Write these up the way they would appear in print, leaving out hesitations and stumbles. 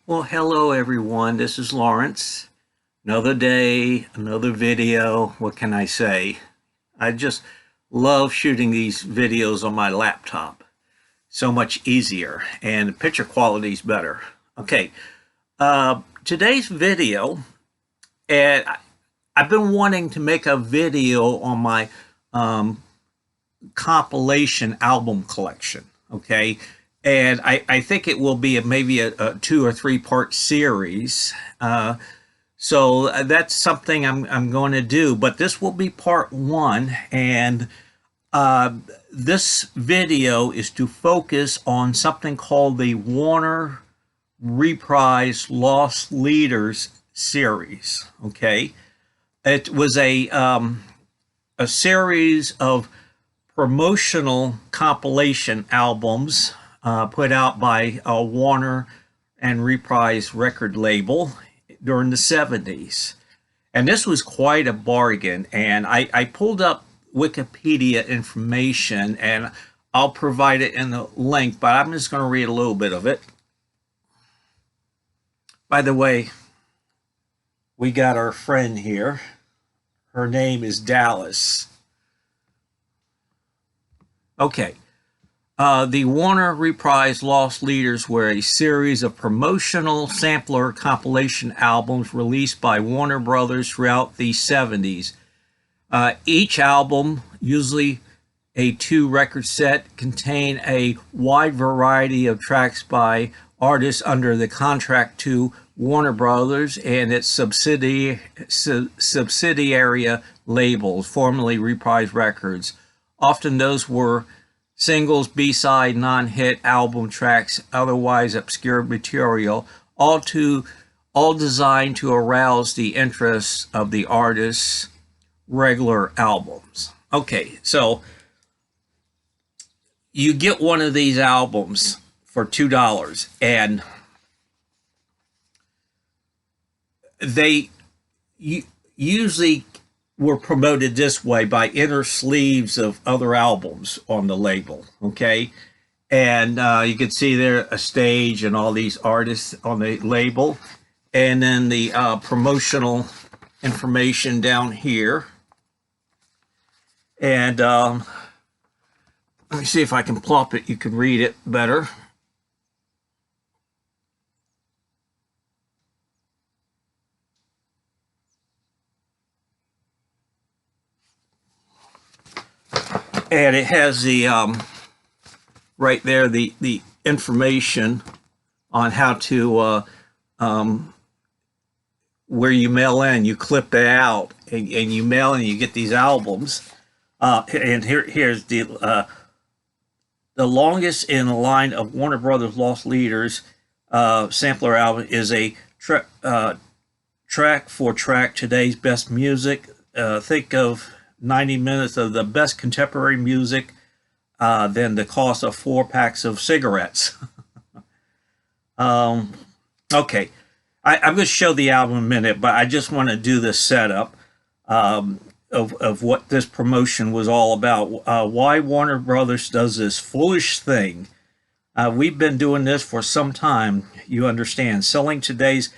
Well, hello everyone. This is Lawrence. Another day, another video. What can I say? I just love shooting these videos on my laptop. So much easier and the picture quality is better. Okay, today's video, and I've been wanting to make a video on my compilation album collection. Okay, and I think it will be maybe a 2 or 3 part series. So that's something I'm going to do, but this will be part 1, and this video is to focus on something called the Warner Reprise Lost Leaders series. Okay, it was a series of promotional compilation albums put out by Warner and Reprise record label during the 70s. And this was quite a bargain. And I pulled up Wikipedia information, and I'll provide it in the link, but I'm just going to read a little bit of it. By the way, we got our friend here. Her name is Dallas. Okay. The Warner Reprise Lost Leaders were a series of promotional sampler compilation albums released by Warner Brothers throughout the 70s. Each album, usually a 2-record set, contained a wide variety of tracks by artists under the contract to Warner Brothers and its subsidiary labels, formerly Reprise Records. Often those were singles, B-side, non-hit album tracks, otherwise obscure material, all designed to arouse the interest of the artist's regular albums. Okay, so you get one of these albums for $2, and they usually were promoted this way by inner sleeves of other albums on the label. Okay, and you can see there a stage and all these artists on the label, and then the promotional information down here. And let me see if I can plop it. You can read it better. And it has the right there the information on how to where you mail in. You clip it out and you mail and you get these albums. And here's the longest in the line of Warner Brothers Lost Leaders sampler album is a track for track today's best music. Think of 90 minutes of the best contemporary music than the cost of 4 packs of cigarettes. Okay, I'm going to show the album in a minute, but I just want to do this setup of what this promotion was all about. Why Warner Brothers does this foolish thing. We've been doing this for some time, you understand, selling today's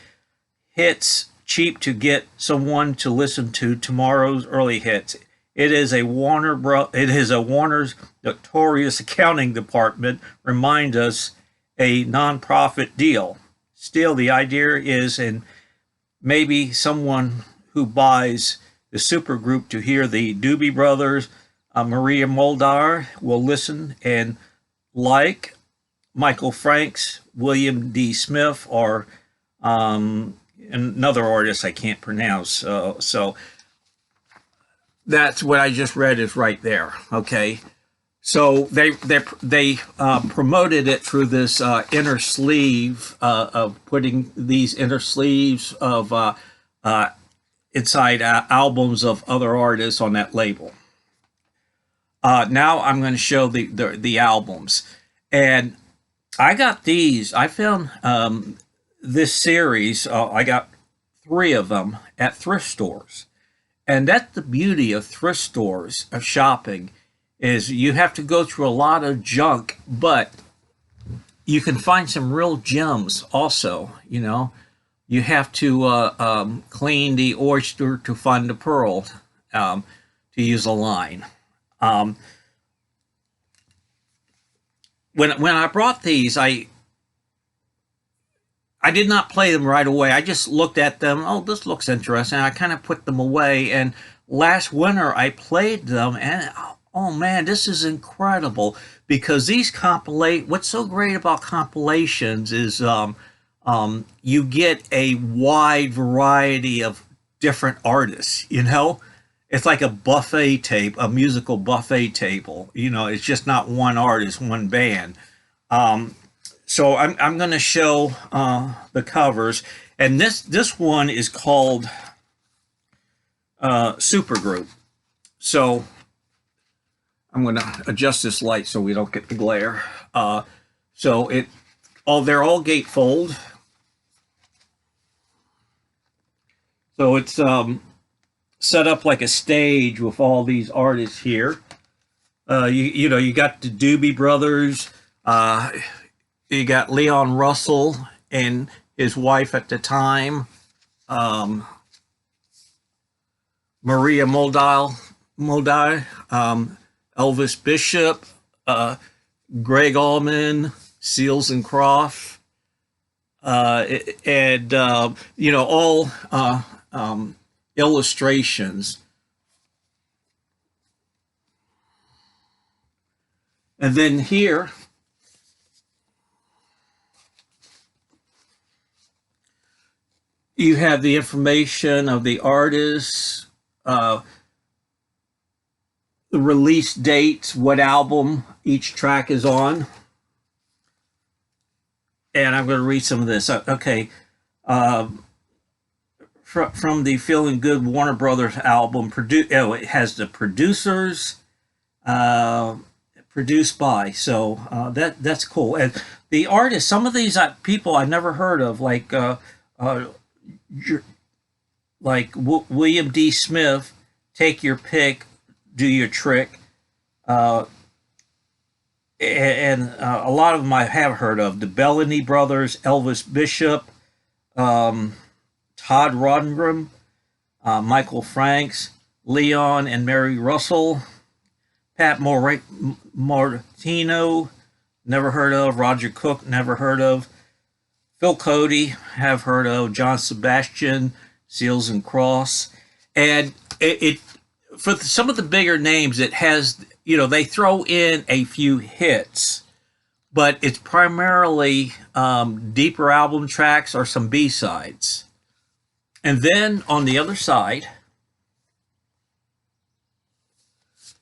hits cheap to get someone to listen to tomorrow's early hits. It is Warner's notorious accounting department remind us a non-profit deal. Still, the idea is, and maybe someone who buys the supergroup to hear the Doobie Brothers, Maria Muldaur will listen and like Michael Franks, William D. Smith, or another artist I can't pronounce. So that's what I just read is right there. Okay, so they promoted it through this inner sleeve of putting these inner sleeves of inside albums of other artists on that label. Now I'm going to show the albums, and I got these. I found this series. I got 3 of them at thrift stores. And that's the beauty of thrift stores, of shopping, is you have to go through a lot of junk, but you can find some real gems also. You know, you have to clean the oyster to find the pearl, to use a line. Um, when I brought these, I did not play them right away. I just looked at them. Oh, this looks interesting. I kind of put them away. And last winter, I played them, and oh man, this is incredible because these compilate. What's so great about compilations is you get a wide variety of different artists. You know, it's like a buffet tape, a musical buffet table. You know, it's just not one artist, one band. So I'm going to show the covers, and this one is called Supergroup. So I'm going to adjust this light so we don't get the glare. So they're all gatefold. So it's set up like a stage with all these artists here. You know, you got the Doobie Brothers. You got Leon Russell and his wife at the time, Maria Muldaur, Elvis Bishop, Greg Allman, Seals and Croft, and you know, all illustrations. And then here, you have the information of the artists, the release dates, what album each track is on. And I'm going to read some of this. Okay. From the Feeling Good Warner Brothers album, it has the producers, produced by. So that's cool. And the artists, some of these people I never heard of, like William D. Smith, Take Your Pick, Do Your Trick, and a lot of them I have heard of. The Bellany Brothers, Elvis Bishop, Todd Rundgren, Michael Franks, Leon and Mary Russell, Pat Martino, never heard of. Roger Cook, never heard of. Phil Cody, have heard of. John Sebastian, Seals and Cross. And it for some of the bigger names, it has, you know, they throw in a few hits, but it's primarily deeper album tracks or some B-sides. And then on the other side,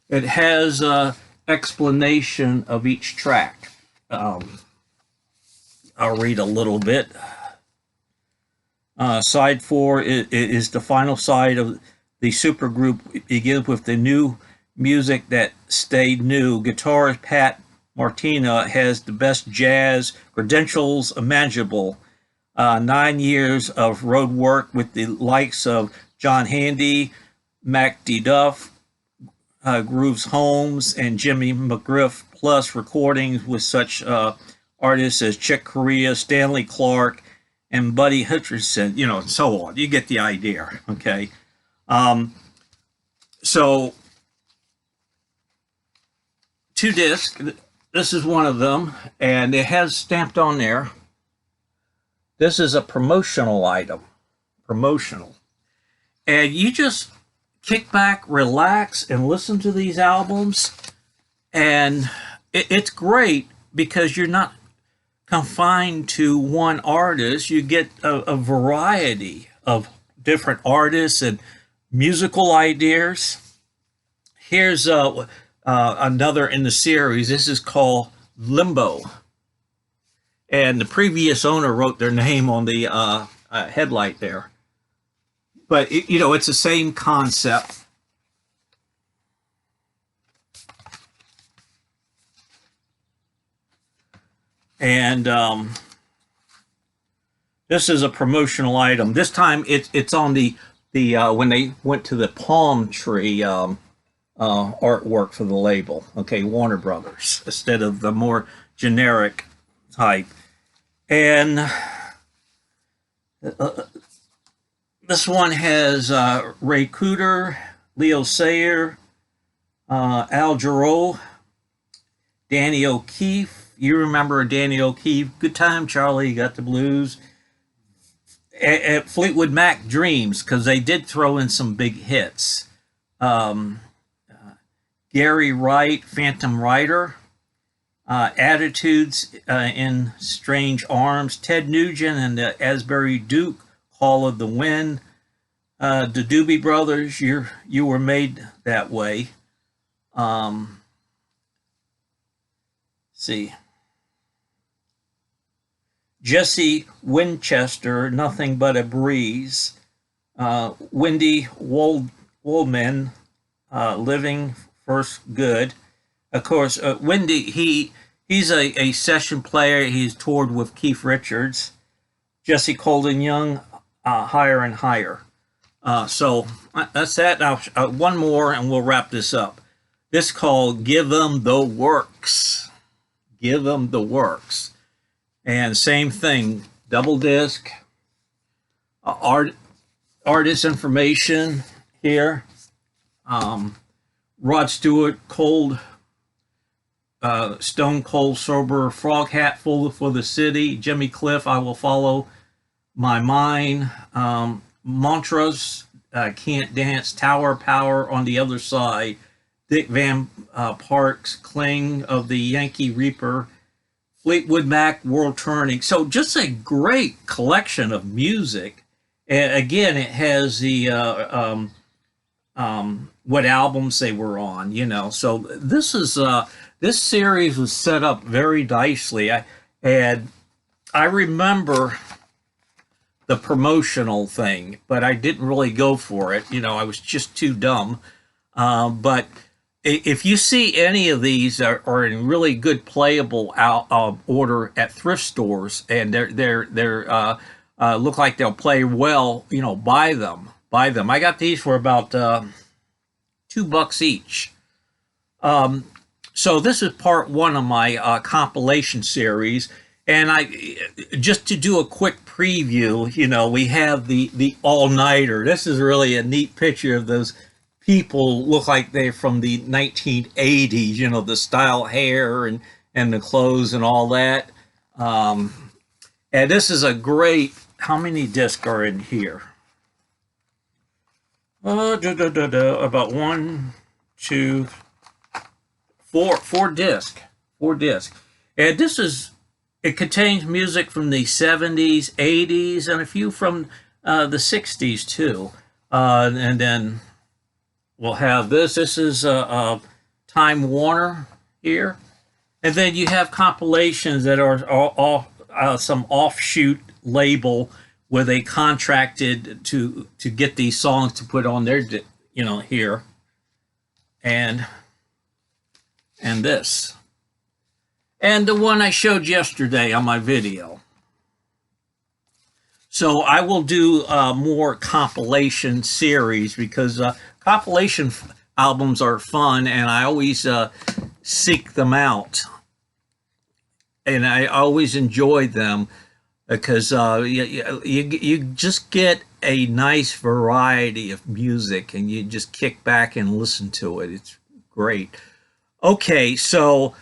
it has an explanation of each track. I'll read a little bit. Side 4 is the final side of the supergroup. It begins with the new music that stayed new. Guitarist Pat Martino has the best jazz credentials imaginable. 9 years of road work with the likes of John Handy, Mac D. Duff, Grooves Holmes, and Jimmy McGriff, plus recordings with such artists as Chick Corea, Stanley Clarke, and Buddy Hutcherson, you know, and so on. You get the idea, okay? So, 2 discs. This is one of them, and it has stamped on there. This is a promotional item. Promotional. And you just kick back, relax, and listen to these albums. And it's great because you're not confined to one artist. You get a variety of different artists and musical ideas. Here's another in the series. This is called Limbo. And the previous owner wrote their name on the headlight there. But, you know, it's the same concept. And this is a promotional item. This time it's on the when they went to the palm tree artwork for the label. Okay, Warner Brothers, instead of the more generic type. And this one has Ray Cooder, Leo Sayer, Al Jarreau, Danny O'Keefe. You remember Danny O'Keefe? Good Time, Charlie, You Got the Blues. At Fleetwood Mac Dreams, because they did throw in some big hits. Gary Wright, Phantom Rider. Attitudes in Strange Arms. Ted Nugent and the Asbury Duke, Call of the Wind. The Doobie Brothers, You Were Made That Way. See. Jesse Winchester, Nothing But a Breeze. Wendy Woldman, Living First Good. Of course, Wendy, he's a session player. He's toured with Keith Richards. Jesse Colden Young, Higher and Higher. So that's that. Now, one more and we'll wrap this up. This called Give 'Em the Works. Give 'Em the Works. And same thing, double disc, artist information here. Rod Stewart, Stone Cold Sober, Frog Hat Full for the City, Jimmy Cliff, I Will Follow My Mind, Mantras, Can't Dance, Tower Power on the Other Side, Dick Van Park's Cling of the Yankee Reaper, Fleetwood Mac, World Turning. So just a great collection of music. And again, it has the what albums they were on, you know. So this is this series was set up very nicely. I remember the promotional thing, but I didn't really go for it. You know, I was just too dumb. But if you see any of these are in really good playable order at thrift stores, and they're look like they'll play well, you know, buy them. I got these for about $2 each. So this is part one of my compilation series, and just to do a quick preview, you know, we have the all-nighter. This is really a neat picture of those people look like they're from the 1980s, you know, the style hair and the clothes and all that. And this is a great, how many discs are in here? About 1, 2, 4 discs. 4 discs. And this is, it contains music from the 70s, 80s, and a few from the 60s too. And then we'll have this. This is Time Warner here. And then you have compilations that are all some offshoot label where they contracted to get these songs to put on their, you know, here. And this. And the one I showed yesterday on my video. So I will do more compilation series because compilation albums are fun, and I always seek them out, and I always enjoy them because you just get a nice variety of music, and you just kick back and listen to it. It's great. Okay, so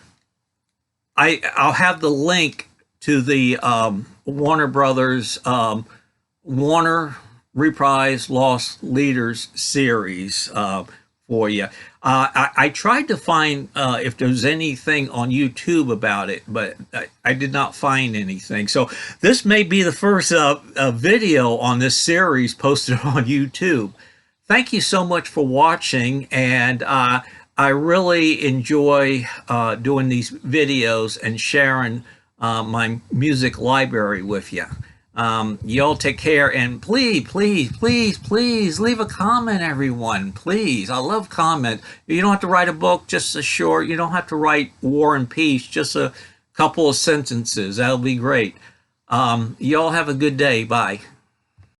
I'll have the link to the Warner Brothers Warner Reprise Lost Leaders series for you. I tried to find if there's anything on YouTube about it, but I did not find anything. So this may be the first video on this series posted on YouTube. Thank you so much for watching, and I really enjoy doing these videos and sharing my music library with you. Y'all take care, and please leave a comment, everyone. Please, I love comment. You don't have to write a book, just a short. You don't have to write War and Peace, just a couple of sentences. That'll be great. Y'all have a good day. Bye.